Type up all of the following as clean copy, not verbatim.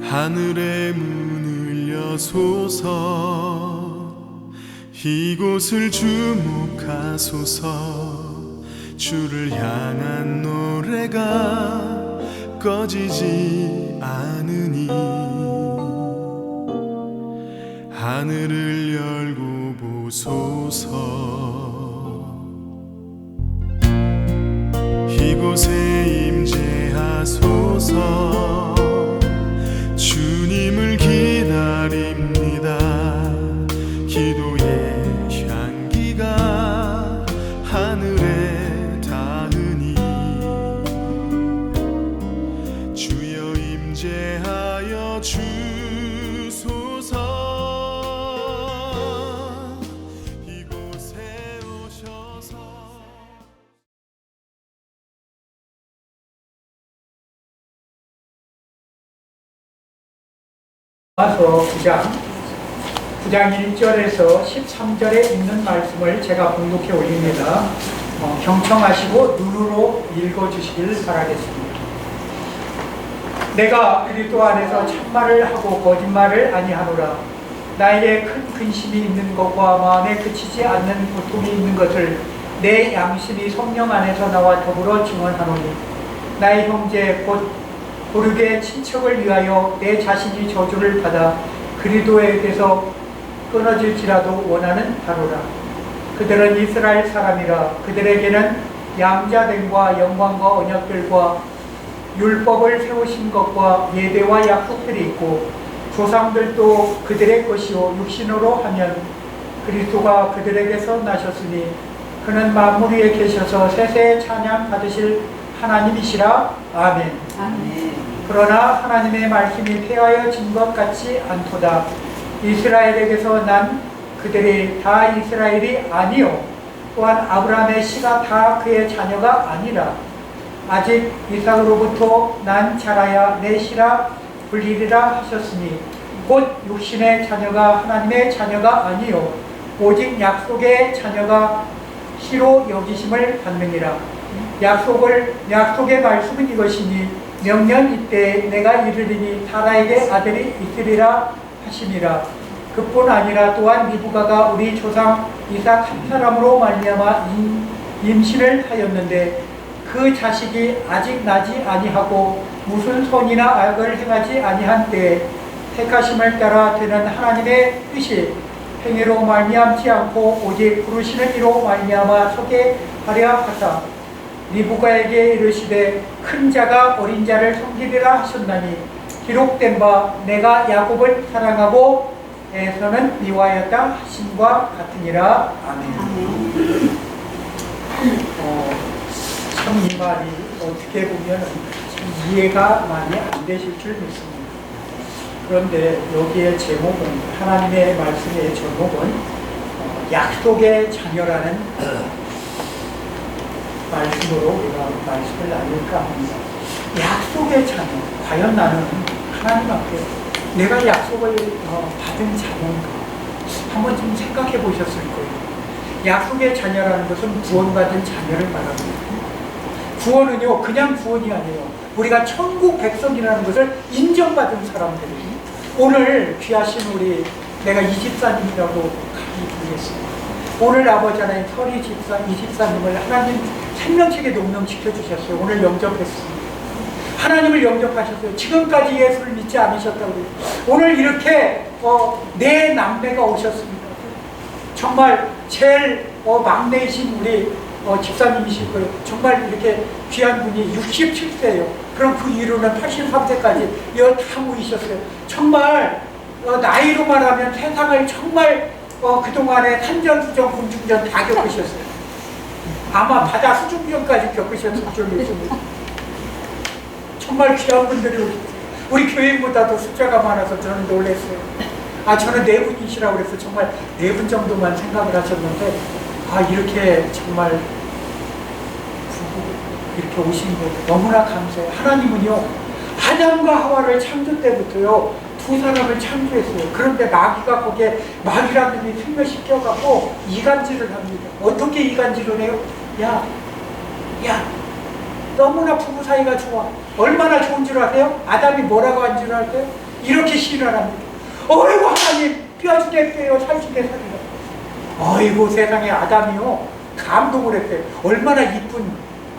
하늘의 문을 여소서. 이곳을 주목하소서. 주를 향한 노래가 꺼지지 않으니 하늘을 열고 보소서. 이곳에 임재하소서. 주님을 기다립니다. 기도의 향기가 하늘에 닿으니 주여 임재하여 주소서. 이곳에 오셔서. 로마서 9장 1절에서 13절에 있는 말씀을 제가 봉독해 올립니다. 경청하시고 눈으로 읽어주시길 바라겠습니다. 내가 그리스도 안에서 참말을 하고 거짓말을 아니하노라. 나에게 큰 근심이 있는 것과 마음에 그치지 않는 고통이 있는 것을 내 양심이 성령 안에서 나와 더불어 증언하노니 나의 형제 곧 고르게 친척을 위하여 내 자신이 저주를 받아 그리스도에게서 끊어질지라도 원하는 바로라. 그들은 이스라엘 사람이라. 그들에게는 양자됨과 영광과 언약들과 율법을 세우신 것과 예배와 약속들이 있고 조상들도 그들의 것이요 육신으로 하면 그리스도가 그들에게서 나셨으니 그는 만물 위에 계셔서 세세 찬양 받으실 하나님이시라. 아멘. 아멘. 그러나 하나님의 말씀이 폐하여진 것 같지 않도다. 이스라엘에게서 난 그들이 다 이스라엘이 아니요 또한 아브라함의 씨가 다 그의 자녀가 아니라 아직 이삭으로부터 난 자라야 내 씨라 불리리라 하셨으니 곧 육신의 자녀가 하나님의 자녀가 아니요 오직 약속의 자녀가 씨로 여기심을 받느니라. 약속의 말씀은 이것이니 명년 이때 내가 이르리니 사라에게 아들이 있으리라 하심이라. 그뿐 아니라 또한 리브가가 우리 조상 이삭 한 사람으로 말미암아 임신을 하였는데 그 자식이 아직 나지 아니하고 무슨 선이나 악을 행하지 아니한 때에 택하심을 따라 되는 하나님의 뜻이 행위로 말미암지 않고 오직 부르시는 이로 말미암아 서게 하려 하사 리브가에게 이르시되 큰 자가 어린 자를 섬기리라 하셨나니 기록된 바 내가 야곱을 사랑하고 에서는 미워하였다 하심과 같으니라. 아멘. 참 이 말이 어떻게 보면 참 이해가 많이 안 되실 줄 믿습니다. 그런데 여기에 제목은 하나님의 말씀의 제목은 약속의 자녀라는 말씀으로 우리가 말씀을 나눌까 합니다. 약속의 자녀. 과연 나는 하나님 앞에 내가 약속을 받은 자녀인가? 한번 좀 생각해 보셨을 거예요. 약속의 자녀라는 것은 구원받은 자녀를 말합니다. 구원은요, 그냥 구원이 아니에요. 우리가 천국 백성이라는 것을 인정받은 사람들이 오늘 귀하신 우리 내가 이집사님이라고 가기 부르겠습니다. 오늘 아버지 하나님 서리 집사 이집사님을 하나님 생명책에 농명시켜 주셨어요. 오늘 영접했습니다. 하나님을 영접하셨어요. 지금까지 예수를 믿지 않으셨다고. 오늘 이렇게 내 남매가 오셨습니다. 정말 제일 막내이신 우리 집사님이실 거예요. 정말 이렇게 귀한 분이 67세예요. 그럼 그 이후로는 83세까지 다 모이셨어요. 정말 나이로 말하면 세상을 정말 그동안에 산전수전 공중전 다 겪으셨어요. 아마 바다 수중전까지 겪으셨을 줄 믿습니다. 정말 귀한 분들이 오셨어요. 우리 교인보다도 숫자가 많아서 저는 놀랐어요. 저는 4분이시라고 그래서 정말 4분 정도만 생각을 하셨는데 이렇게 정말 이렇게 오신 거 너무나 감사해요. 하나님은요 아담과 하와를 창조 때부터요 두 사람을 창조했어요. 그런데 마귀가 거기에 마귀라는 놈이 틀며시 껴갖고 이간질을 합니다. 어떻게 이간질을 해요? 야 너무나 부부 사이가 좋아. 얼마나 좋은 줄 아세요? 아담이 뭐라고 한 줄 알아요? 이렇게 시를 합니다. 어이구 하나님 뼈주게 뼈요 살주게 살이요. 어이구 세상에 아담이요 감동을 했대요. 얼마나 이쁜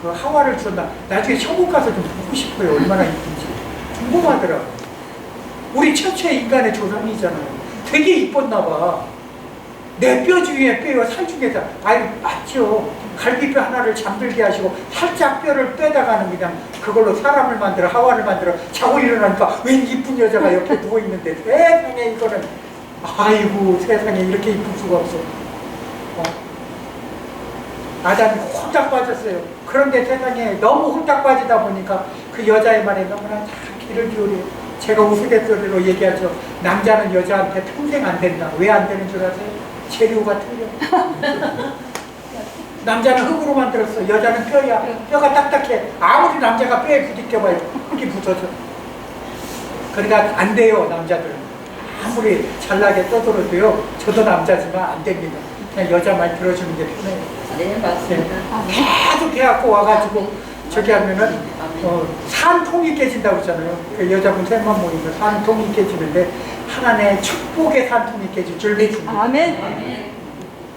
그 하와를 주었나. 나중에 천국 가서 좀 보고 싶어요. 얼마나 이쁜지 궁금하더라고요. 우리 최초의 인간의 조상이잖아요. 되게 이뻤나 봐. 내 뼈 중에 뼈요 살 중에 살. 아니 맞죠. 갈비뼈 하나를 잠들게 하시고 살짝 뼈를 빼다가는 그냥 그걸로 사람을 만들어 하와를 만들어 자고 일어나니까 웬 이쁜 여자가 옆에 누워있는데 세상에 이거는 아이고 세상에 이렇게 이쁠 수가 없어. 아담이 홀딱 빠졌어요. 그런데 세상에 너무 홀딱 빠지다 보니까 그 여자의 말에 너무나 다 귀를 기울여요. 제가 우스갯소리로 얘기하죠. 남자는 여자한테 평생 안 된다. 왜 안 되는 줄 아세요? 재료가 틀려. 남자는 흙으로 만들었어. 여자는 뼈야. 뼈가 딱딱해. 아무리 남자가 뼈에 부딪혀봐요. 흙이 부서져. 그러니까 안 돼요, 남자들은. 아무리 잘나게 떠들어도요. 저도 남자지만 안 됩니다. 그냥 여자 말 들어주는 게 편해요. 네, 맞습니다. 계속 해갖고 와가지고 저기 하면은 산통이 깨진다고 그러잖아요. 그 여자분 셋만 모이면 산통이 깨지는데 하나님의 축복의 산통이 깨질 줄 믿습니다. 아멘.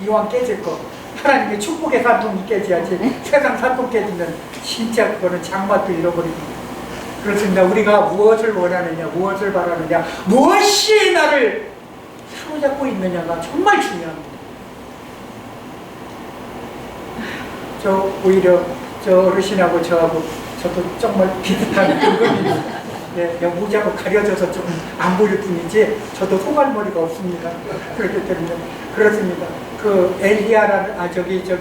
이왕 깨질 거 하나님의 축복의 산통이 깨져야지. 세상 산통 깨지면 진짜 그거는 장맛도 잃어버립니다. 그렇습니다. 우리가 무엇을 원하느냐, 무엇을 바라느냐, 무엇이 나를 사로잡고 있느냐가 정말 중요합니다. 저 오히려 저 어르신하고 저하고 저도 정말 비슷한 근거입니다. 예, 모자로 가려져서 조금 안 보일 뿐이지 저도 소갈머리가 없습니다. 그렇기 때문에 그렇습니다. 그 엘리야라는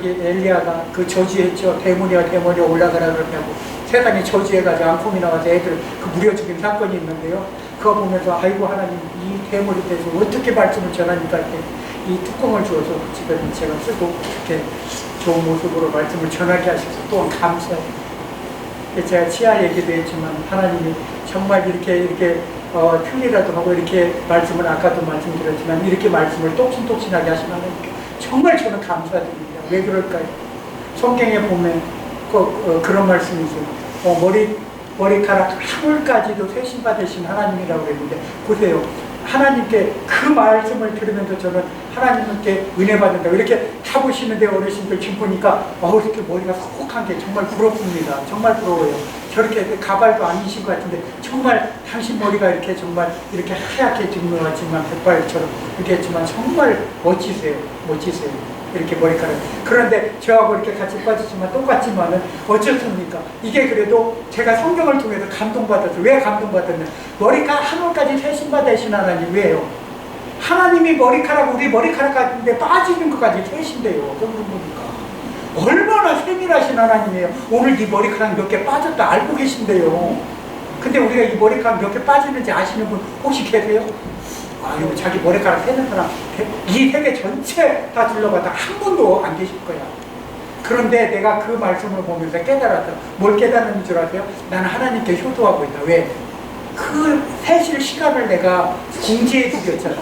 엘리야가 그 저주했죠. 대문이야 올라가라 그러냐고 세상에 저주해가지고 암품이 나와서 애들 그 무려 죽인 사건이 있는데요. 그거 보면서 아이고 하나님 이 대물에 대해서 어떻게 말씀을 전하니까 이렇게 이 뚜껑을 주어서 집에 제가 쓰고 이렇게 좋은 모습으로 말씀을 전하게 하셔서 또한 감사해요. 제가 치아 얘기도 했지만 하나님이 정말 이렇게 틀리라도 하고 이렇게 말씀을 아까도 말씀드렸지만 이렇게 말씀을 똑신똑신하게 하시면 정말 저는 감사드립니다. 왜 그럴까요? 성경에 보면 그런 말씀이 있어요. 머리카락 한 올까지도 세심받으신 하나님이라고 그랬는데 보세요. 하나님께 그 말씀을 들으면서 저는 하나님께 은혜 받는다 이렇게 타보시는데 어르신들 지금 보니까 이렇게 머리가 속한 게 정말 부럽습니다. 정말 부러워요. 저렇게 가발도 아니신 것 같은데 정말 당신 머리가 이렇게 정말 이렇게 하얗게 증명하지만 백발처럼 이렇게 했지만 정말 멋지세요. 이렇게 머리카락. 그런데 저하고 이렇게 같이 빠지지만 똑같지만은 어쨌습니까? 이게 그래도 제가 성경을 통해서 감동받았어요. 왜 감동받았냐? 머리카락 한 올까지 세심받으신 하나님 왜요? 하나님이 우리 머리카락 같은데 빠지는 것까지 세신대요. 성경 보니까. 얼마나 세밀하신 하나님이에요. 오늘 네 머리카락 몇 개 빠졌다 알고 계신대요. 근데 우리가 이 머리카락 몇 개 빠지는지 아시는 분 혹시 계세요? 이거 자기 머리카락 세는 사람 이 세계 전체 다 둘러봤다 한 분도 안 계실 거야. 그런데 내가 그 말씀을 보면서 깨달았다. 뭘 깨달은 줄 아세요? 나는 하나님께 효도하고 있다. 왜? 그 세실 시간을 내가 공지해 드렸잖아.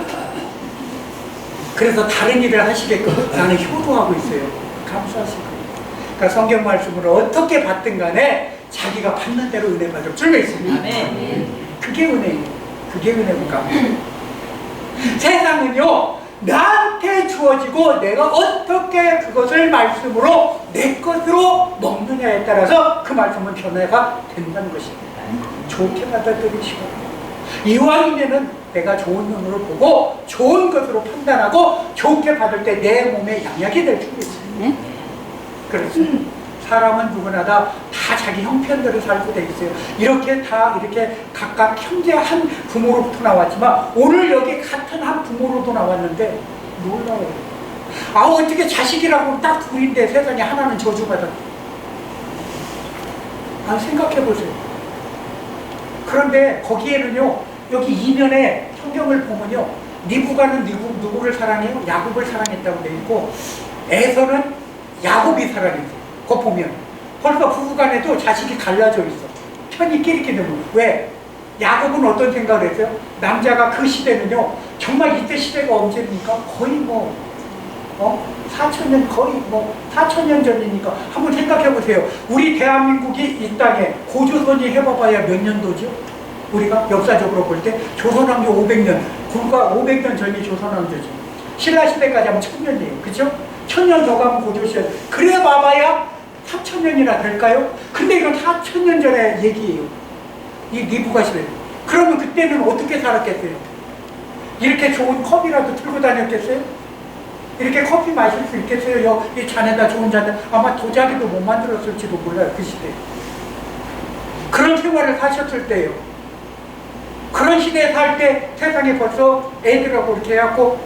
그래서 다른 일을 하시게끔 나는 효도하고 있어요. 감사하시고. 그러니까 성경 말씀을 어떻게 받든 간에 자기가 받는 대로 은혜 받을 줄 믿습니다. 그게 은혜예요. 그게 은혜인가. 세상은요 나한테 주어지고 내가 어떻게 그것을 말씀으로 내 것으로 먹느냐에 따라서 그 말씀은 변화가 된다는 것입니다. 좋게 받아들이시고 이왕이면은 내가 좋은 눈으로 보고 좋은 것으로 판단하고 좋게 받을 때 내 몸에 양약이 될 줄 있어요. 그렇죠. 사람은 누구나 다 자기 형편대로 살고 돼 있어요. 이렇게 각각 형제 한 부모로부터 나왔지만 오늘 여기 같은 한 부모로도 나왔는데 놀라워요. 어떻게 자식이라고 딱 둘인데 세상에 하나는 저주받았다. 생각해 보세요. 그런데 거기에는요 여기 이면에 성경을 보면요 리브가는 누구를 사랑해요? 야곱을 사랑했다고 돼 있고 에서는 야곱이 사랑했어요. 그거 보면 벌써 부부간에도 자식이 갈라져 있어. 편이 끼리끼리 되면 왜? 야곱은 어떤 생각을 했어요? 남자가 그 시대는요 정말 이때 시대가 언제입니까? 거의 4,000년 거의 4,000년 전이니까 한번 생각해 보세요. 우리 대한민국이 이 땅에 고조선이 해봐봐야 몇 년도죠? 우리가 역사적으로 볼 때 조선왕조 500년, 불과 500년 전이 조선왕조지. 신라시대까지 하면 1000년이에요. 그죠? 1000년 더 가면 고조시대. 그래 봐봐야 4000년이나 될까요? 근데 이건 4000년 전의 얘기예요. 이 니부가 시대. 그러면 그때는 어떻게 살았겠어요? 이렇게 좋은 컵이라도 들고 다녔겠어요? 이렇게 커피 마실 수 있겠어요? 이 잔에다 좋은 잔에 아마 도자기도 못 만들었을지도 몰라요. 그 시대에. 그런 생활을 사셨을 때예요. 그런 시대에 살 때 세상에 벌써 애들하고 이렇게 해갖고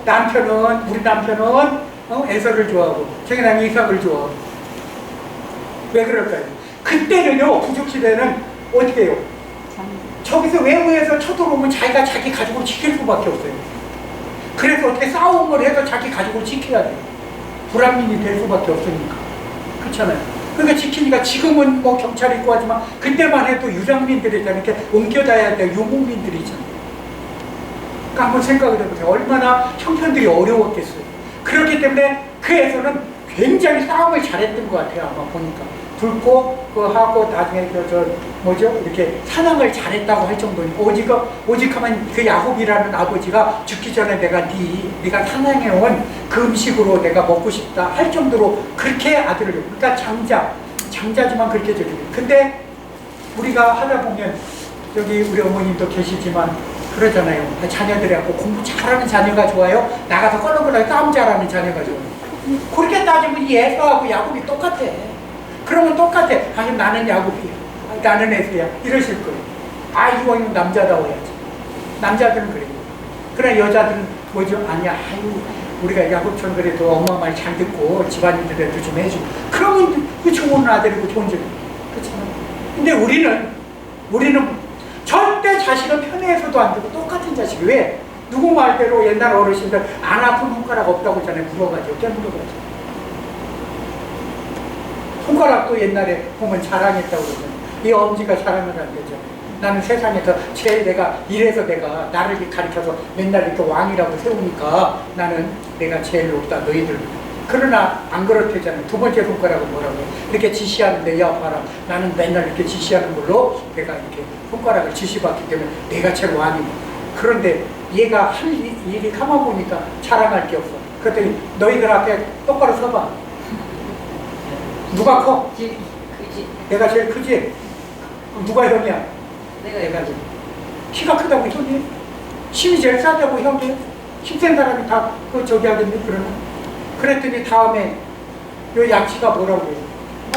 우리 남편은 에서를 좋아하고 저기는 이삭을 좋아하고. 왜 그럴까요? 그때는요, 부족시대는 어떻게 해요? 저기서 외부에서 쳐들어오면 자기가 자기 가족을 지킬 수밖에 없어요. 그래서 어떻게 싸움을 해서 자기 가족을 지켜야 돼요. 불합리인이 될 수밖에 없으니까. 그렇잖아요. 그러니까 지키니까 지금은 뭐 경찰이 있고 하지만 그때만 해도 유장민들이잖아요. 이렇게 옮겨다야 될 유목민들이 있잖아요. 그러니까 한번 생각을 해보세요. 얼마나 형편들이 어려웠겠어요. 그렇기 때문에 그에서는 굉장히 싸움을 잘했던 것 같아요. 아마 보니까. 붉고 하고 나중에 이렇게 사냥을 잘했다고 할 정도니 오직하면 그 야곱이라는 아버지가 죽기 전에 네가 사냥해온 그 음식으로 내가 먹고 싶다 할 정도로 그렇게 아들을 그러니까 장자지만 그렇게 저기. 근데 우리가 하다 보면 여기 우리 어머님도 계시지만 그러잖아요. 자녀들하고 공부 잘하는 자녀가 좋아요? 나가서 껄렁껄렁 싸움 잘하는 자녀가 좋아요? 그렇게 따지면 예서하고 야곱이 똑같아. 그러면 똑같아. 아니 나는 야곱이야. 나는 에서야. 이러실 거예요. 이왕이면 남자다워야지. 남자들은 그래요. 그러나 여자들은 아니야. 우리가 야곱처럼 그래도 엄마 말 잘 듣고 집안일들에도 좀 해주고. 그러면 그 좋은 아들이고 좋은 집이고. 그렇잖아요. 근데 우리는 절대 자식은 편애해서도 안 되고 똑같은 자식이 왜? 누구 말대로 옛날 어르신들 안 아픈 손가락 없다고 하잖아요. 물어가지고 깨물어가지고. 손가락도 옛날에 보면 자랑했다고 그러잖아요. 이 엄지가 자랑을 안 되죠. 나는 세상에서 제일 이래서 내가 나를 가르쳐서 맨날 이렇게 왕이라고 세우니까 나는 내가 제일 높다 너희들. 그러나 안 그렇대잖아요. 두 번째 손가락은 뭐라고 해요? 이렇게 지시하는데 야 봐라. 나는 맨날 이렇게 지시하는 걸로 내가 이렇게 손가락을 지시받기 때문에 내가 제일 왕이고. 그런데 얘가 할 일이 가만 보니까 자랑할 게 없어. 그랬더니 너희들 앞에 똑바로 서봐. 누가 커? 그지. 내가 제일 크지? 누가 형이야? 내가 키가 크다고 형이? 힘이 제일 싸다고 형이? 힘센 사람이 다 저기 하겠네 그러나? 그랬더니 다음에 요 양치가 뭐라고 해요?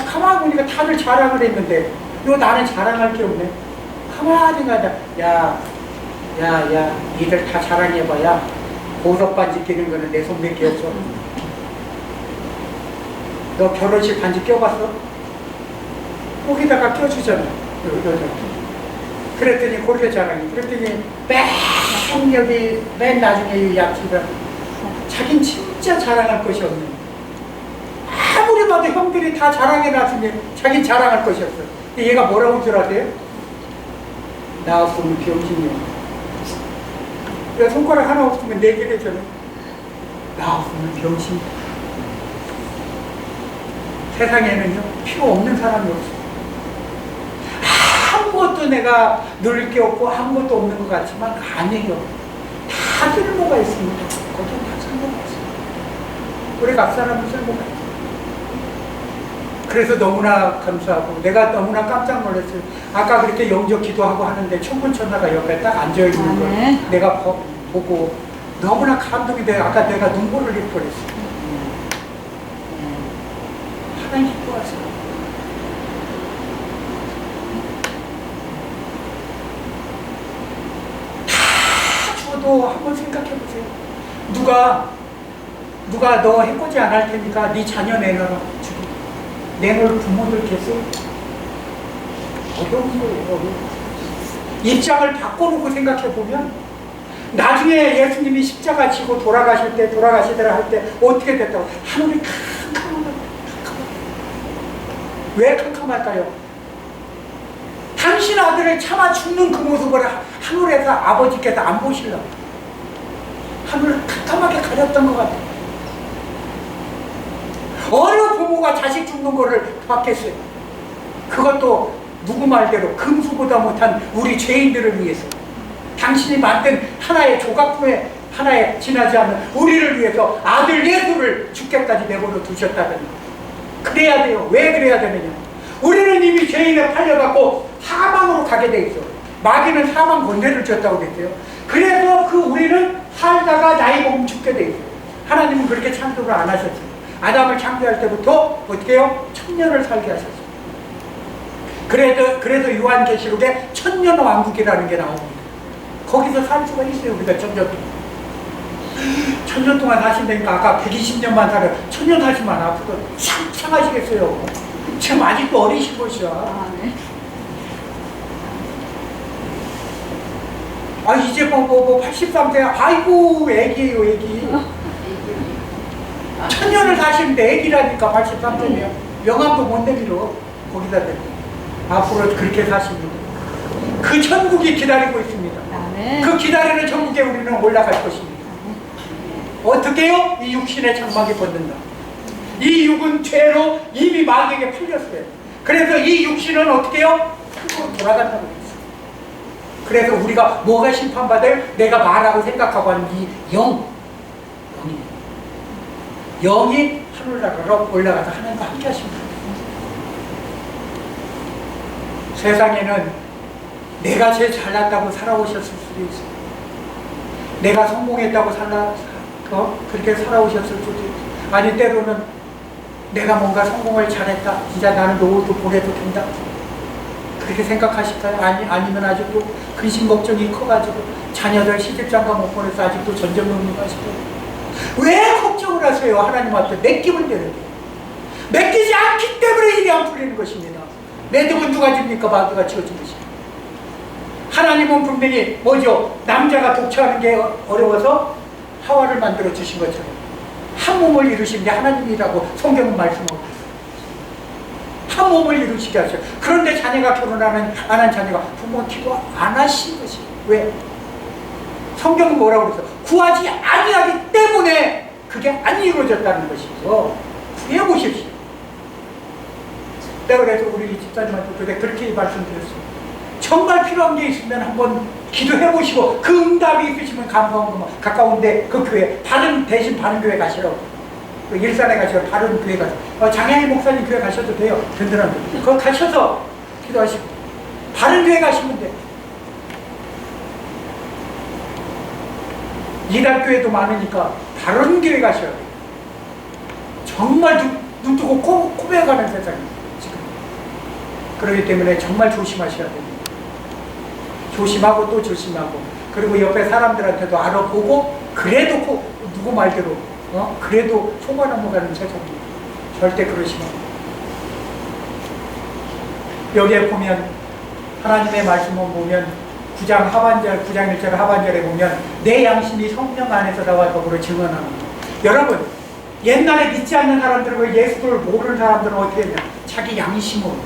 가만히 보니까 다들 자랑을 했는데 나는 자랑할 게 없네. 가만히 가다 야 니들 다 자랑해봐야 보석 반지 끼는 거는 내 손밖에 없어. 너 결혼식 반지 껴봤어? 거기다가 껴주잖아. 여자. 그랬더니 그렇게 자랑해. 그랬더니 맨 나중에 이 약치가 자긴 진짜 자랑할 것이 없네. 아무리 봐도 형들이 다 자랑해놨으니 자긴 자랑할 것이 없어. 얘가 뭐라고 줄 아세요? 나 없으면 병신이야. 손가락 하나 없으면 네 개를 잖아. 나 없으면 병신. 세상에는요 필요 없는 사람이 없어. 아무것도 내가 누릴 게 없고 아무것도 없는 것 같지만 아니에요. 다 쓸모가 있습니다. 거기는 다 쓸모가 있어요. 우리 각 사람은 쓸모가 있어요. 그래서 너무나 감사하고 내가 너무나 깜짝 놀랐어요. 아까 그렇게 영적 기도하고 하는데 천군천사가 옆에 딱 앉아있는 걸 내가 보고 너무나 감동이 돼요. 아까 내가 눈물을 흘릴 뻔했어요. 하나님 기뻐하세요. 다 줘도 한번 생각해보세요. 누가 너 해코지 안 할 테니까 네 자녀 내놔라. 내놓을 부모들 계세요? 어려운 거예요. 입장을 바꿔놓고 생각해보면 나중에 예수님이 십자가 지고 돌아가시더라 할 때 어떻게 됐다고? 하늘이 캄캄하다. 왜 캄캄할까요? 당신 아들을 참아 죽는 그 모습을 하늘에서 아버지께서 안 보시려고 하늘을 캄캄하게 가렸던 것 같아요. 어느 부모가 자식 죽는 거를 봤겠어요? 그것도 누구 말대로 금수보다 못한 우리 죄인들을 위해서, 당신이 만든 하나의 조각품에 하나에 지나지 않는 우리를 위해서 아들 예수를 죽게까지 내버려 두셨다더니, 그래야 돼요. 왜 그래야 되느냐? 우리는 이미 죄인에 팔려갖고 사망으로 가게 돼 있어. 마귀는 사망 권세를 줬다고 그랬어요. 그래서 그 우리는 살다가 나이 먹으면 죽게 돼 있어요. 하나님은 그렇게 창조를 안 하셨어요. 아담을 창조할 때부터 어떻게 해요? 천년을 살게 하셨어요. 그래서 요한계시록에 천년왕국이라는 게 나옵니다. 거기서 살 수가 있어요. 우리가 천년 동안 사신다니까. 아까 120년만 살아요. 천년 사시면 앞으로 상하시겠어요. 지금 아직도 어리신 것이야. 네. 이제 83세, 아이고 애기예요. 애기. 천년을 사시는데 애기라니까. 83세면 영암도 못 내밀어. 거기다 대고 앞으로 그렇게 사십니다. 그 천국이 기다리고 있습니다. 네. 그 기다리는 천국에 우리는 올라갈 것입니다. 어떻게 해요? 이 육신의 장막이 벗는다. 이 육은 죄로 이미 마귀에게 풀렸어요. 그래서 이 육신은 어떻게 해요? 천국으로 돌아간다고 했어요. 그래서 우리가 뭐가 심판받아요? 내가 말하고 생각하고 하는 이 영이 하늘나라로 올라가서 하나님과 함께 하십니다. 세상에는 내가 제일 잘났다고 살아오셨을 수도 있어요. 내가 성공했다고 그렇게 살아오셨을 수도 있어요. 아니 때로는 내가 뭔가 성공을 잘했다, 진짜 나는 노후도 보내도 된다, 그렇게 생각하실까요? 아니면 아직도 근심 걱정이 커가지고 자녀들 시집장가 못 보내서 아직도 전전긍긍하시고, 왜 걱정을 하세요? 하나님 앞에 맡기면 되는데. 맡기지 않기 때문에 일이 안 풀리는 것입니다. 내 등은 누가 집니까? 마귀가 지어준 것입니다. 하나님은 분명히 뭐죠? 남자가 독처하는 게 어려워서 하와를 만들어 주신 것처럼 한 몸을 이루신 게 하나님이라고 성경은 말씀하고 있어요. 한 몸을 이루시게 하셔요. 그런데 자녀가 결혼하는 안 한 자녀가 부모 기도 안 하신 것이 왜? 성경은 뭐라고 그랬어? 구하지 아니하기 때문에 그게 안 이루어졌다는 것이죠. 구해보십시오. 내가 그래서 우리 집사님한테 그렇게 말씀드렸어요. 정말 필요한 게 있으면 한번 기도해보시고 그 응답이 있으시면 가까운데 그 교회 대신 바른 교회 가시라고. 일산에 가시고 바른 교회 가서 장애인 목사님 교회 가셔도 돼요. 든든한데 거기 가셔서 기도하시고 바른 교회 가시면 돼요. 이단교회도 많으니까 바른 교회 가셔야 돼요. 정말 눈 뜨고 코베가는 세상이에요 지금. 그렇기 때문에 정말 조심하셔야 됩니다. 조심하고 또 조심하고, 그리고 옆에 사람들한테도 알아보고, 그래도 누구 말대로 그래도 속아 넘어가는 세상입니다. 절대 그러시면 안 돼요. 여기에 보면 하나님의 말씀을 보면 9장 1절 하반절에 보면 내 양심이 성령 안에서 나와 더불어 증언합니다. 여러분, 옛날에 믿지 않는 사람들과 예수를 모르는 사람들은 어떻게 했냐? 자기 양심으로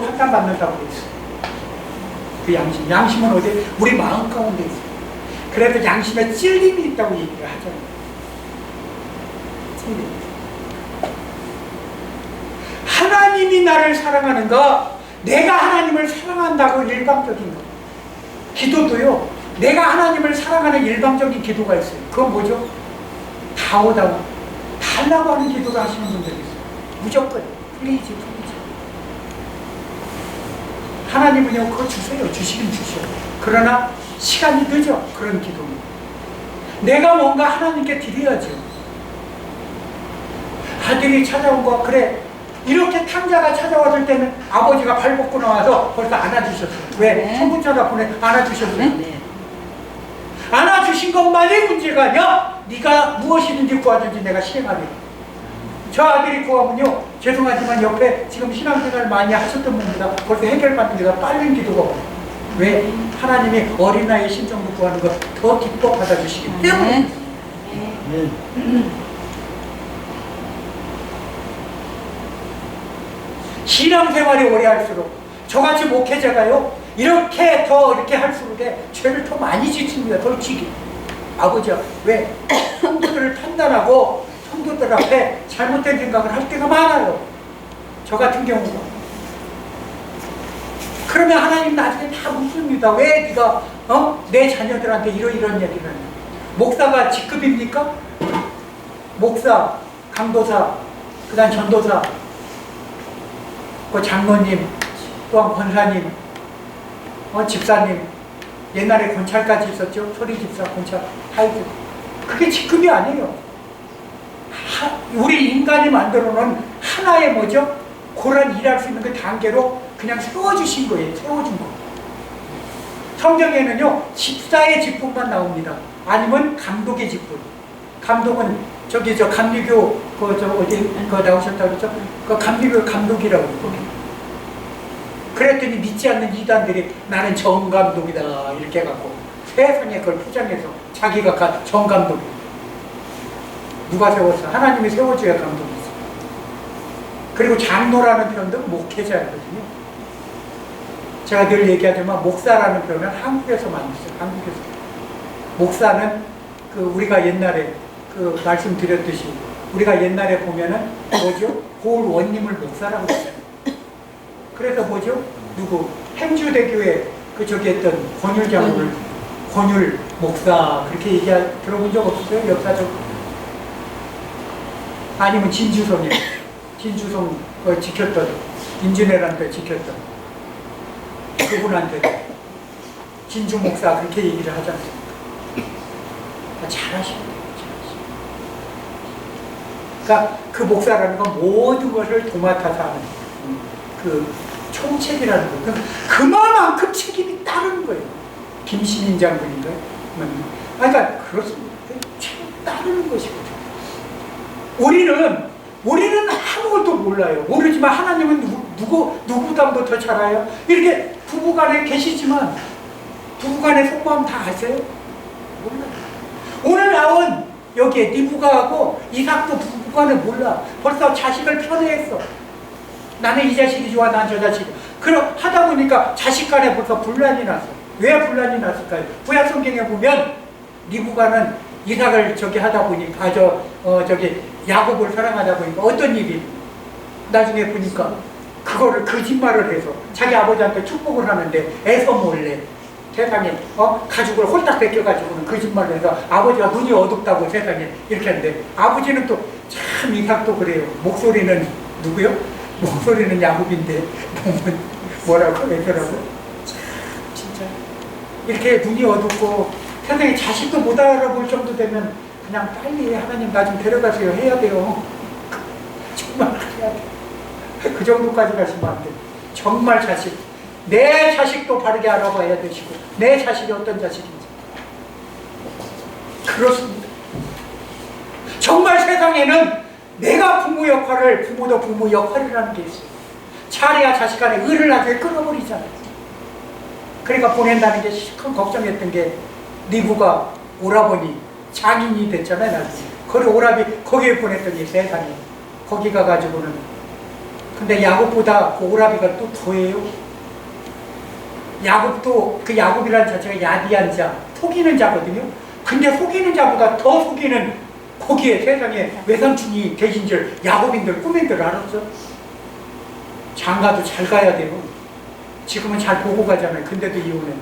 판단받는다고 했어요. 그 양심은 어디? 우리 마음 가운데 있어요. 그래서 양심에 찔림이 있다고 얘기를 하잖아요. 찔림. 하나님이 나를 사랑하는가? 내가 하나님을 사랑한다고 일방적인 거. 기도도요, 내가 하나님을 사랑하는 일방적인 기도가 있어요. 그건 뭐죠? 다오다오, 달라고 하는 기도를 하시는 분들이 있어요. 무조건 플리즈. 하나님은요, 그거 주세요. 주시긴 주셔. 그러나 시간이 늦어. 그런 기도는 내가 뭔가 하나님께 드려야죠. 아들이 찾아온 거, 그래, 이렇게 탕자가 찾아왔을 때는 아버지가 발 벗고 나와서 벌써 안아주셨어요. 왜? 네. 소문자가 안아주셨어요. 네. 안아주신 것만이 문제가 아니야. 네가 무엇이든지 구하든지 내가 시행하리라. 저 아들이 구하면요, 죄송하지만 옆에 지금 신앙생활 많이 하셨던 분보다 벌써 해결받는 게가 빠른 기도가 와요. 왜? 하나님이 어린아이의 심정도 구하는 거 더 기뻐 받아주시기 때문에. 신앙생활이 오래 할수록, 저같이 목회자가요, 이렇게 할수록 죄를 더 많이 짓습니다. 더 지기. 아버지야, 왜? 성도들을 판단하고 성도들 앞에 잘못된 생각을 할 때가 많아요. 저 같은 경우가. 그러면 하나님 나중에 다 묻습니다. 왜 네가 내 자녀들한테 이런 얘기를 하냐. 목사가 직급입니까? 목사, 강도사, 그 다음 전도사, 그 장로님, 또한 권사님, 집사님, 옛날에 권찰까지 있었죠. 소리집사, 권찰, 다 있고. 그게 직급이 아니에요. 우리 인간이 만들어 놓은 하나의 뭐죠? 그런 일할 수 있는 그 단계로 그냥 세워주신 거예요. 세워준 거. 성경에는요, 집사의 직분만 나옵니다. 아니면 감독의 직분. 감독은 저기 감리교 어디 나오셨다고 그랬죠? 그 감리교 감독이라고 그러거든요. 그랬더니 믿지 않는 이단들이 나는 정감독이다 이렇게 해갖고 세상에 그걸 포장해서 자기가 정감독이다. 누가 세웠어? 하나님이 세워줘야 감독이지. 그리고 장로라는 표현도 목회자거든요. 제가 늘 얘기하지만 목사라는 표현은 한국에서만 있어요. 한국에서. 목사는 우리가 옛날에 말씀드렸듯이 우리가 옛날에 보면은 뭐죠? 고을 원님을 목사라고 했어요. 그래서 뭐죠? 행주대교에 저기 했던 권율장로를 권율 목사 그렇게 들어본 적 없어요? 역사적으로. 아니면 진주성에 진주성 지켰던 임진왜란때 지켰던 그분한테 진주 목사 그렇게 얘기를 하지 않습니까? 잘하십니다. 그러니까 그 목사라는 건 모든 것을 도맡아서 하는 그 총책이라는 거. 그만큼 책임이 따르는 거예요. 김신인 장군인가요? 그러니까 그렇습니다. 책임이 따르는 것이거든요. 우리는 아무것도 몰라요. 모르지만 하나님은 누구보다 잘 알아요. 이렇게 부부간에 계시지만 부부간의 속마음 다 아세요? 몰라요. 오늘 나온 여기에 리브가하고 이삭도 부부간을 몰라. 벌써 자식을 편애했어. 나는 이 자식이 좋아, 난 저 자식. 그럼 하다 보니까 자식 간에 벌써 분란이 났어. 왜 분란이 났을까요? 구약 성경에 보면 리브가는 이삭을 하다 보니까 야곱을 사랑하다 보니까 어떤 일이 나중에 보니까 그거를 거짓말을 해서 자기 아버지한테 축복을 하는데 애서 몰래 세상에 가죽을 홀딱 벗겨가지고는 거짓말을 해서 아버지가 눈이 어둡다고 세상에 이렇게 하는데 아버지는 또 참 이삭도 그래요. 목소리는 누구요? 목소리는 야곱인데 몸은 뭐라고 애서라고? 참 진짜 이렇게 눈이 어둡고 세상에 자식도 못 알아볼 정도 되면 그냥 빨리 하나님 나 좀 데려가세요 해야 돼요. 정말 해야 돼. 그 정도까지 가시면 안 돼. 정말 내 자식도 바르게 알아봐야 되시고 내 자식이 어떤 자식인지. 그렇습니다. 정말 세상에는 내가 부모도 부모 역할이라는 게 있어요. 잘해야 자식 안에 의를 나중에 끊어버리잖아요. 그러니까 보낸다는 게 큰 걱정했던 게 리브가 오라버니 장인이 됐잖아요. 나중에. 그리고 오라비 거기에 보냈더니 세상에 거기 가가지고는 근데 야곱보다 그 오라비가 또 더해요. 야곱도 그 야곱이라는 자체가 야비한 자, 속이는 자거든요. 근데 속이는 자보다 더 속이는 거기에 세상에 외삼촌이 계신 줄 야곱인들 꿈인들 알았어? 장가도 잘 가야 돼요. 지금은 잘 보고 가잖아요. 근데도 이혼해.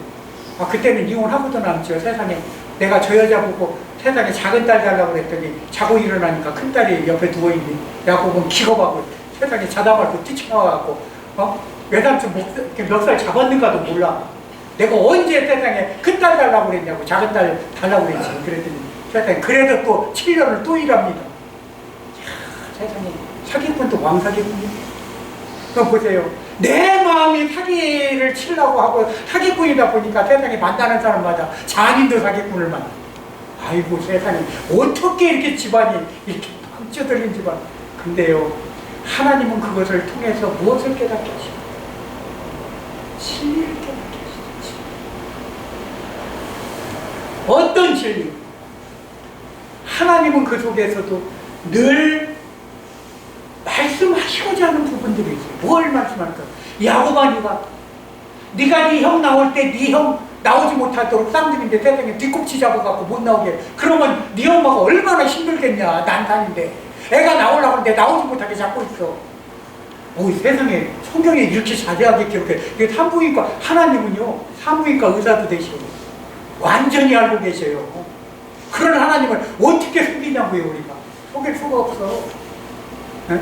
그때는 이혼하고도 남죠. 세상에 내가 저 여자 보고 세상에 작은 딸 달라고 그랬더니 자고 일어나니까 큰 딸이 옆에 누워있니. 야곱은 기겁하고 세상에 자다 말고 뛰쳐나와갖고 외삼촌 멱살 잡았는가도 몰라. 내가 언제 세상에 큰 딸 달라고 그랬냐고 작은 딸 달라고 그랬지. 그랬더니 세상에 그래도 또 7년을 또 일합니다. 세상에 사기꾼도 왕사기꾼이에요. 그럼 보세요. 내 마음이 사기를 치려고 하고 사기꾼이다 보니까 세상에 만나는 사람마다 장인도 사기꾼을 만나. 아이고 세상에 어떻게 이렇게 집안이 이렇게 뻥쳐들린 집안. 근데요 하나님은 그것을 통해서 무엇을 깨닫게 하시고 진리를 깨닫게 하시죠. 어떤 진리? 하나님은 그 속에서도 늘 말씀하시고자 하는 부분들이 있어요. 뭘 말씀할까? 야곱아 네가 네 형 나올 때 네 형 나오지 못하도록 쌍둥이인데 세상에 뒤꿈치 잡아갖고 못 나오게. 그러면 네 엄마가 얼마나 힘들겠냐. 난산인데 애가 나오려고 하는데 나오지 못하게 잡고 있어. 세상에 성경에 이렇게 자세하게 기록해. 이게 산부인과, 하나님은요, 산부인과 의사도 되시고, 완전히 알고 계셔요. 그런 하나님을 어떻게 속이냐고요, 우리가. 속일 수가 없어. 네?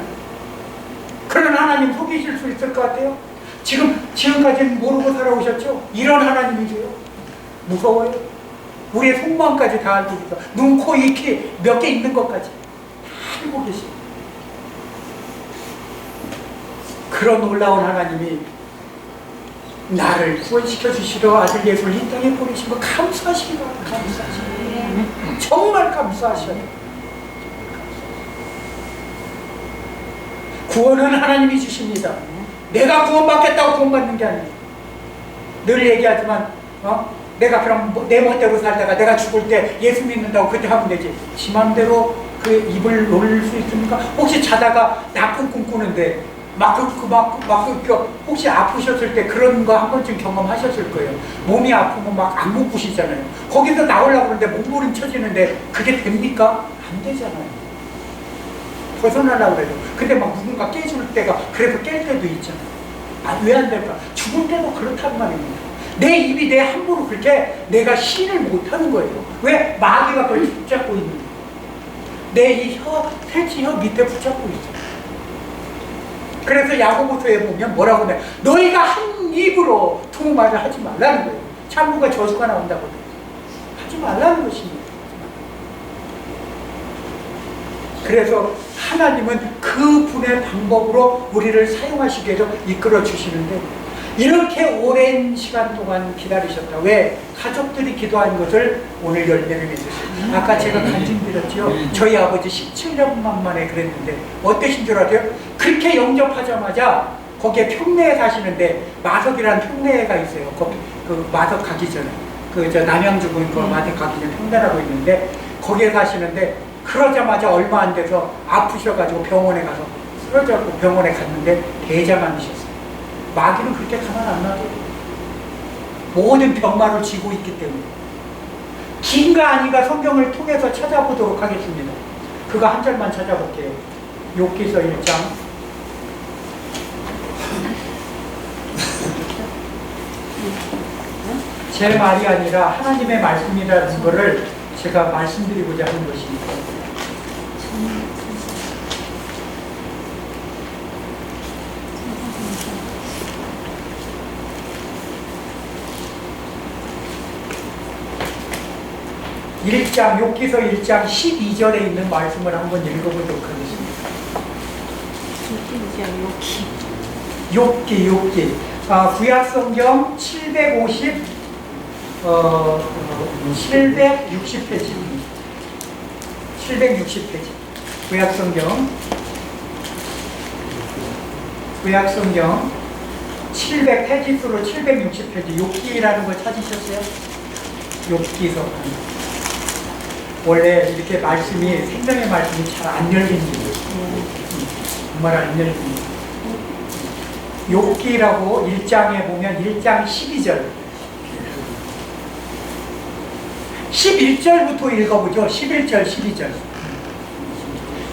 그런 하나님 속이실 수 있을 것 같아요? 지금까지는 모르고 살아오셨죠? 이런 하나님이세요. 무서워요. 우리의 속마음까지 다 알고 계셔. 눈, 코, 입, 키 몇 개 있는 것까지 다 알고 계셔. 그런 놀라운 하나님이 나를 구원시켜 주시러 아들 예수를 이 땅에 보내신 거 감사하시기 바랍니다. 감사하시기. 정말 감사하셔요. 구원은 하나님이 주십니다. 내가 구원받겠다고 구원받는 게 아니에요. 늘 얘기하지만 내가 그럼 내 멋대로 살다가 내가 죽을 때 예수 믿는다고 그때 하면 되지. 지 맘대로 그 입을 놀릴 수 있습니까? 혹시 자다가 나쁜 꿈 꾸는데 혹시 아프셨을 때 그런 거 한 번쯤 경험하셨을 거예요. 몸이 아프면 막 안구 부시잖아요. 거기서 나오려고 그러는데 몸부림쳐지는데 그게 됩니까? 안 되잖아요. 벗어나려고 그래도. 근데 막 누군가 깨줄 때가, 그래서 깰 때도 있잖아요. 왜 안 될까? 죽을 때도 그렇단 말입니다. 내 입이 내 함부로 그렇게 내가 시인을 못하는 거예요. 왜? 마귀가 그걸 붙잡고 있는 거예요. 내 이 태지 혀 밑에 붙잡고 있어요. 그래서 야고보서에 보면 뭐라고 해? 너희가 한 입으로 두 말을 하지 말라는 거예요. 창구가 저주가 나온다고 하지 말라는 것입니다. 그래서 하나님은 그 분의 방법으로 우리를 사용하시기 위해서 이끌어 주시는데, 이렇게 오랜 시간 동안 기다리셨다. 왜? 가족들이 기도한 것을 오늘 열매를 맺으셨어요. 아까 제가 간증드렸죠. 저희 아버지 17년 만에 그랬는데 어떠신 줄 아세요? 그렇게 영접하자마자 거기에 평내에 사시는데, 마석이라는 평내가 있어요. 그 마석 가기 전에 남양주 그 마석 가기 전에 평내라고 있는데, 거기에 사시는데, 그러자마자 얼마 안 돼서 아프셔가지고 병원에 가서 쓰러져서 병원에 갔는데 대장암이셨어요. 마귀는 그렇게 가만 안 놔둬요. 모든 병마를 쥐고 있기 때문에. 긴가 아닌가 성경을 통해서 찾아보도록 하겠습니다. 그거 한 절만 찾아볼게요. 욥기서 1장. 제 말이 아니라 하나님의 말씀이라는 것을 제가 말씀드리고자 하는 것입니다. 1장, 욥기서 1장 12절에 있는 말씀을 한번 읽어보도록 하겠습니다. 욥기. 구약성경 760페이지. 760페이지. 구약성경 700페이지수로 760페이지. 욥기라는 걸 찾으셨어요? 욥기서. 원래 이렇게 말씀이, 생명의 말씀이 잘 안 열립니다. 정말 안 열립니다. 욥기라고 1장에 보면 1장 12절. 11절부터 읽어보죠. 11절, 12절.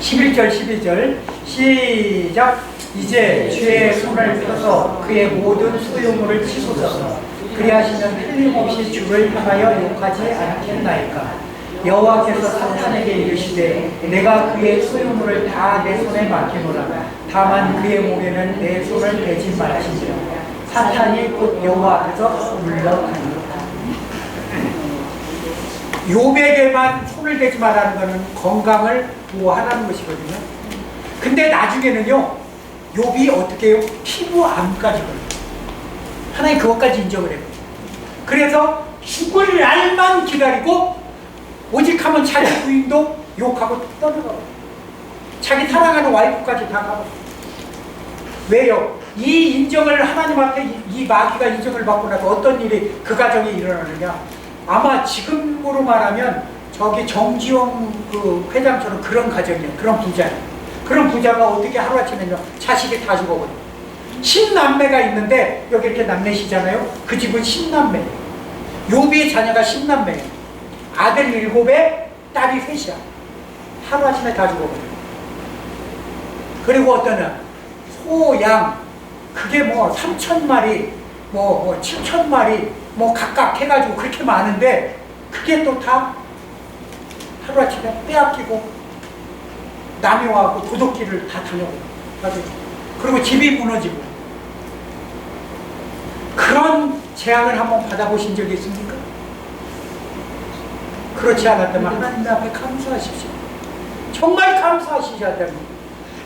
11절, 12절. 시작. 이제 주의 손을 펴서 그의 모든 소유물을 치소서. 그리하시면 틀림없이 주를 향하여 욕하지 않겠나이까. 여호와께서 사탄에게 이르시되 내가 그의 소유물을 다 내 손에 맡기노라. 다만 그의 목에는 내 손을 대지 말지니라. 사탄이 곧 여호와 앞에서 물러가니라. 욥에게만 손을 대지 말라는 것은 건강을 보호하라는 것이거든요. 근데 나중에는요, 욥이 어떻게 해요? 피부암까지 걸려요. 하나님 그것까지 인정을 해요. 그래서 죽을 날만 기다리고, 오직 하면 자기 부인도 욕하고 떠들어가고, 자기 사랑하는 와이프까지 다 가고. 왜요? 이 인정을 하나님 앞에 이 마귀가 인정을 받고 나서 어떤 일이 그 가정에 일어나느냐? 아마 지금으로 말하면 저기 정지용 그 회장처럼 그런 가정이에요. 그런 부자예요. 그런 부자가 어떻게 하루아침에 자식이 다 죽어버려요. 10남매가 있는데 여기 이렇게 남매시잖아요. 그 집은 10남매예요. 욥의 자녀가 10남매예요. 아들 7에 딸이 3이야. 하루아침에 다 죽어버려요. 그리고 어떤 날 소, 양, 그게 뭐 3,000마리, 뭐 7,000마리, 뭐 각각 해가지고 그렇게 많은데, 그게 또 다 하루아침에 빼앗기고, 남이 와고 도둑질을 다 다녀가지고, 그리고 집이 무너지고, 그런 재앙을 한번 받아보신 적이 있습니까? 그렇지 않았다면 하나님 앞에 감사하십시오. 정말 감사하시셔야 됩니다.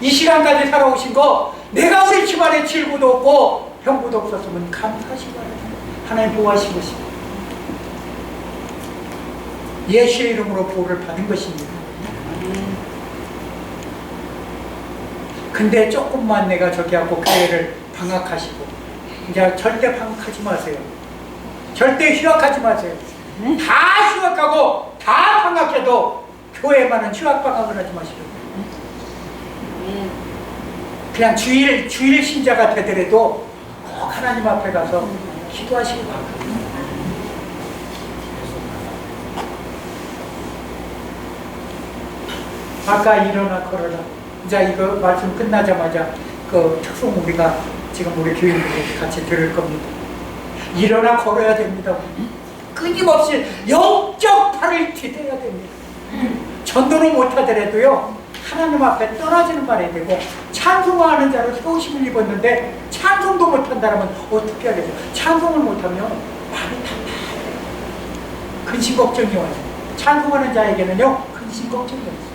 이 시간까지 살아오신 거 내가 우리 집안에 질구도 없고 병구도 없었으면 감사하시기 바랍니다. 하나님 보호하신 것입니다. 예수의 이름으로 보호를 받은 것입니다. 근데 조금만 내가 저기 하고 교회를 방학하시고 이제 절대 방학하지 마세요. 절대 휴학하지 마세요. 다 휴학하고 다 방학해도 교회만은 휴학 방학을 하지 마시고 그냥 주일 신자가 되더라도 꼭 하나님 앞에 가서 기도하시기 바랍니다. 아까 일어나 걸어라. 이제 이거 말씀 끝나자마자 그 특송 우리가 지금 우리 교인들이 같이 들을 겁니다. 일어나 걸어야 됩니다. 끊임없이 영적 팔을 디뎌야 됩니다. 전도를 못하더라도요 하나님 앞에 떨어지는 말이 되고 찬송하는 자로 세우심을 입었는데 찬송도 못한다면 어떻게 해야 되죠? 찬송을 못하면 마음이 답답해요. 근심 걱정이 와요. 찬송하는 자에게는요 근심 걱정이 와요.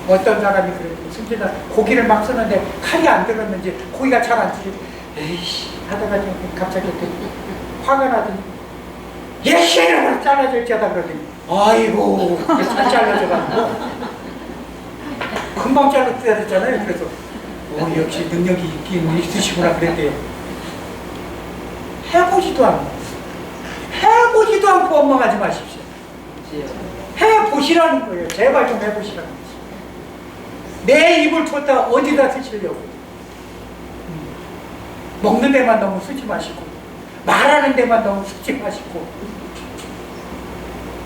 어떤 사람이 그래도 승진아 고기를 막 쓰는데 칼이 안 들었는지 고기가 잘 안 찌지 에이씨 하다가 갑자기 화가 나더니 예수의 이름으로 잘라질지어다 그러더니 아이고 잘 잘라져가지고 금방 잘라져야 되잖아요. 그래서 역시 능력이 있긴 있으시구나 그랬대요. 해보지도 않고 원망하지 마십시오. 해보시라는 거예요. 제발 좀 해보시라는 거예요. 내 입을 뒀다 어디다 쓰시려고. 먹는 데만 너무 쓰지 마시고 말하는 데만 너무 쓰지 마시고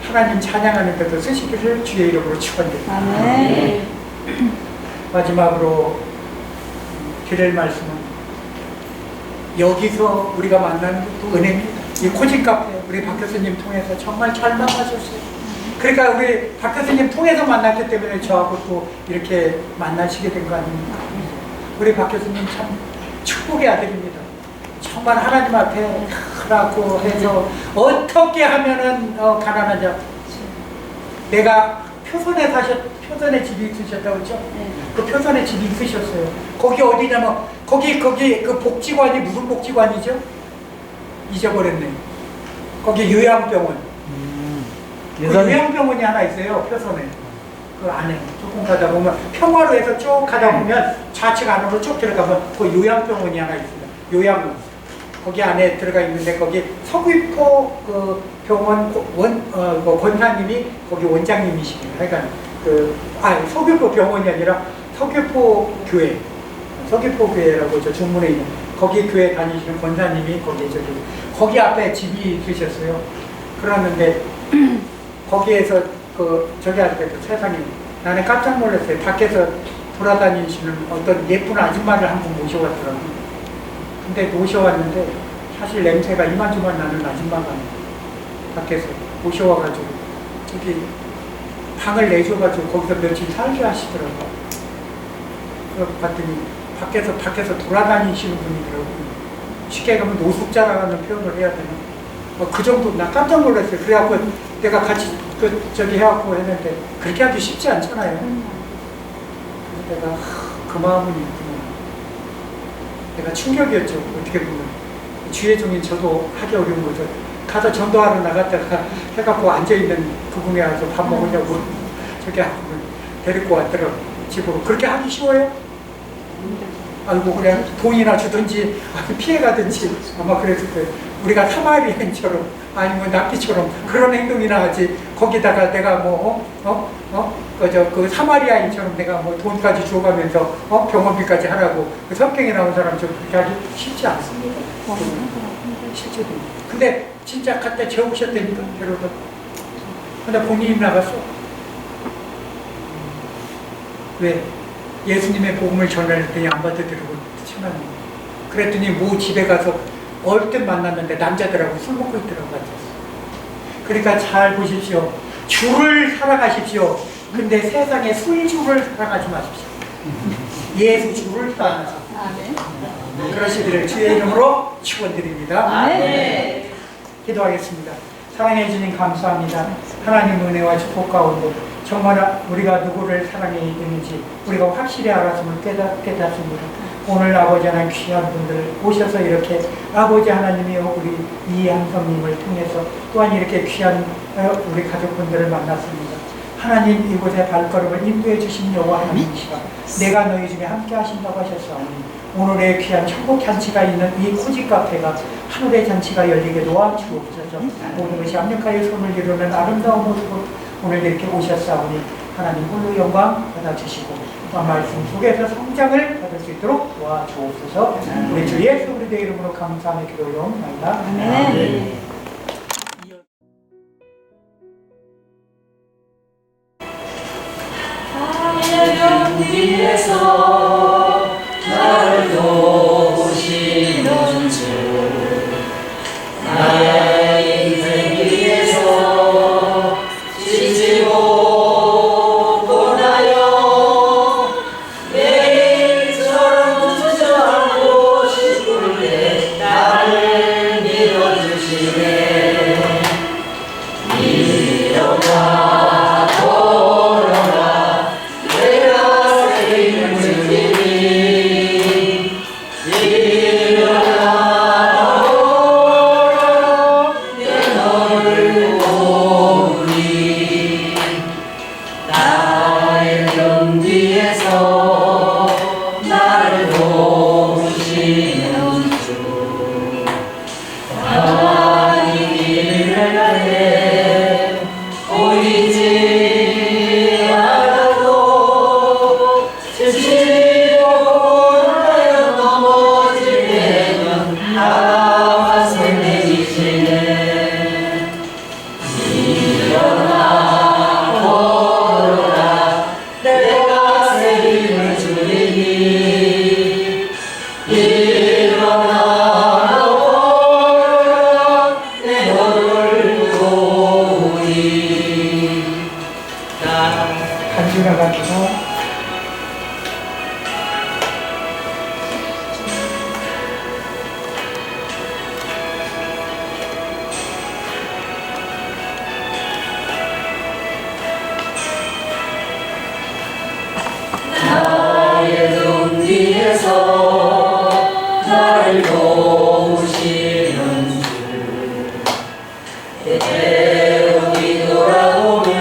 하나님 찬양하는 데도 쓰시기를 주의 이름으로 축원드립니다. 아멘. 마지막으로 드릴 말씀은 여기서 우리가 만나는 것도 은혜입니다. 이 코진 카페 우리 박 교수님 통해서 정말 잘 만나셨어요. 그러니까 우리 박 교수님 통해서 만났기 때문에 저하고 또 이렇게 만나시게 된 거 아닙니까? 우리 박 교수님 참 축복의 아들입니다. 정말 하나님 앞에 하라고 해서 어떻게 하면은 가난한 자 내가 표선에 집이 있으셨다고 그랬죠? 그 표선에 집이 있으셨어요. 거기 어디냐면 거기 그 복지관이 무슨 복지관이죠? 잊어버렸네. 거기 요양병원. 그 요양병원이 하나 있어요. 표선에. 그 안에 조금 가다 보면 평화로에서 쭉 가다 보면 좌측 안으로 쭉 들어가면 그 요양병원이 하나 있습니다. 요양원. 거기 안에 들어가 있는데 거기 서귀포 그 병원 권사님이 거기 원장님이시네요. 그러니까 서귀포 병원이 아니라 서귀포 교회라고 저 중문에 있는 거기 교회 다니시는 권사님이 거기 앞에 집이 있으셨어요. 그러는데 거기에서 저기 앞에 세상에 나는 깜짝 놀랐어요. 밖에서 돌아다니시는 어떤 예쁜 아줌마를 한 분 모셔왔더라고요. 근데 모셔왔는데 사실 냄새가 이만저만 나는 아줌마가 밖에서 모셔와가지고 여기 방을 내줘가지고 거기서 며칠 살게 하시더라고요. 그래서 봤더니 밖에서 돌아다니시는 분이더라고요. 쉽게 가면 노숙자라는 표현을 해야 되나? 그 정도 나 깜짝 놀랐어요. 그래갖고 내가 같이 저기 해갖고 했는데 그렇게 하기 쉽지 않잖아요. 그래서 내가 그 마음은 있구나. 내가 충격이었죠. 어떻게 보면 주의 종인 저도 하기 어려운 거죠. 가서 전도하러 나갔다가 해갖고 앉아있는 그분에 와서 밥 먹으려고 저기 하고 데리고 왔더라고 집으로. 그렇게 하기 쉬워요? 아이고 그냥 돈이나 주든지 피해가든지 아마 그랬을 거예요. 우리가 사마리아인처럼 아니면 납비처럼 그런 행동이나 하지. 거기다가 내가 그 사마리아인처럼 내가 뭐 돈까지 줘가면서 병원비까지 하라고 그 성경에 나온 사람 좀 그렇게 하기 쉽지 않습니다. 실제로. 근데 진짜 갖다 재우셨다니까 베로다. 근데 본인이 나갔어. 왜? 예수님의 복음을 전했더니 안 받아들이고 천하님. 그랬더니 모 집에 가서 얼뜻 만났는데 남자들하고 술 먹고 있더라고 앉아서. 그러니까 잘 보십시오. 주를 살아가십시오. 근데 세상에 술주를 살아가지 마십시오. 예수 주를 따라가십시오. 아멘. 그러시기를 주의 이름으로 축원드립니다. 아멘. 기도하겠습니다. 사랑해 주님 감사합니다. 하나님 은혜와 축복 가운데 정말 우리가 누구를 사랑해야 되는지 우리가 확실히 알았음을 깨닫습니다. 오늘 아버지 하나님 귀한 분들 오셔서 이렇게 아버지 하나님이 우리 이한성님을 통해서 또한 이렇게 귀한 우리 가족분들을 만났습니다. 하나님 이곳에 발걸음을 인도해 주신 여호와 하나님이시라 내가 너희 중에 함께 하신다고 하셨사오니 오늘의 귀한 천국 잔치가 있는 이 코지 카페가 하늘의 잔치가 열리게 도와주옵소서. 모든 것이 합력하여 손을 이루는 아름다운 모습으로 오늘 이렇게 오셨사오니 하나님 홀로 영광 받아주시고 또한 말씀 속에서 성장을 받을 수 있도록 도와주옵소서. 우리 주 예수 그리스도의 이름으로 감사하며 기도하옵나이다. 아멘. 하늘은 위에서 나를 도우시는 주 나의 인생 위에서 지치고 떠나요 내일처럼 주저하고 싶을 때 나를 밀어주시네 일어나 걸어라 내가 새 힘을 주리니 일어나 걸어라 내 너를 보니 나의 등 뒤에서 나를 도우시는 주 가만히 길을 가네 보이지 않아도 지치고 올라여 넘어질 때면 나와 손내주시네 일어나 걸어라 내가 새 힘을 주리니 일어나 걸어라 내 너를 보니 한 주가 가지고 나의 등 뒤에서 나를 도우시는 주 때때로 뒤돌아보면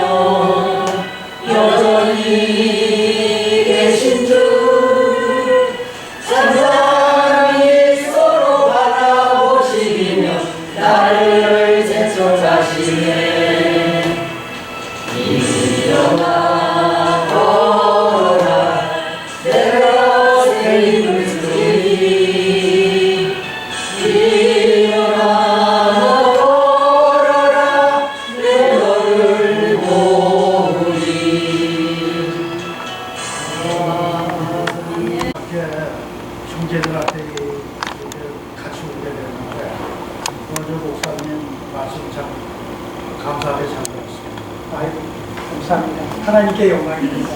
여전히 계신 주 한 사람이 서로 바라보시며 나를 제쳐가시네 일어나 걸어라 내가 새 힘을 주리 일어나 걸어라 내 너를 보리 형제들 앞에 같이 오게 되는데 오늘 목사님 말씀 참 감사하게 잘 들었습니다. 아이고 감사합니다. 하나님께 영광입니다.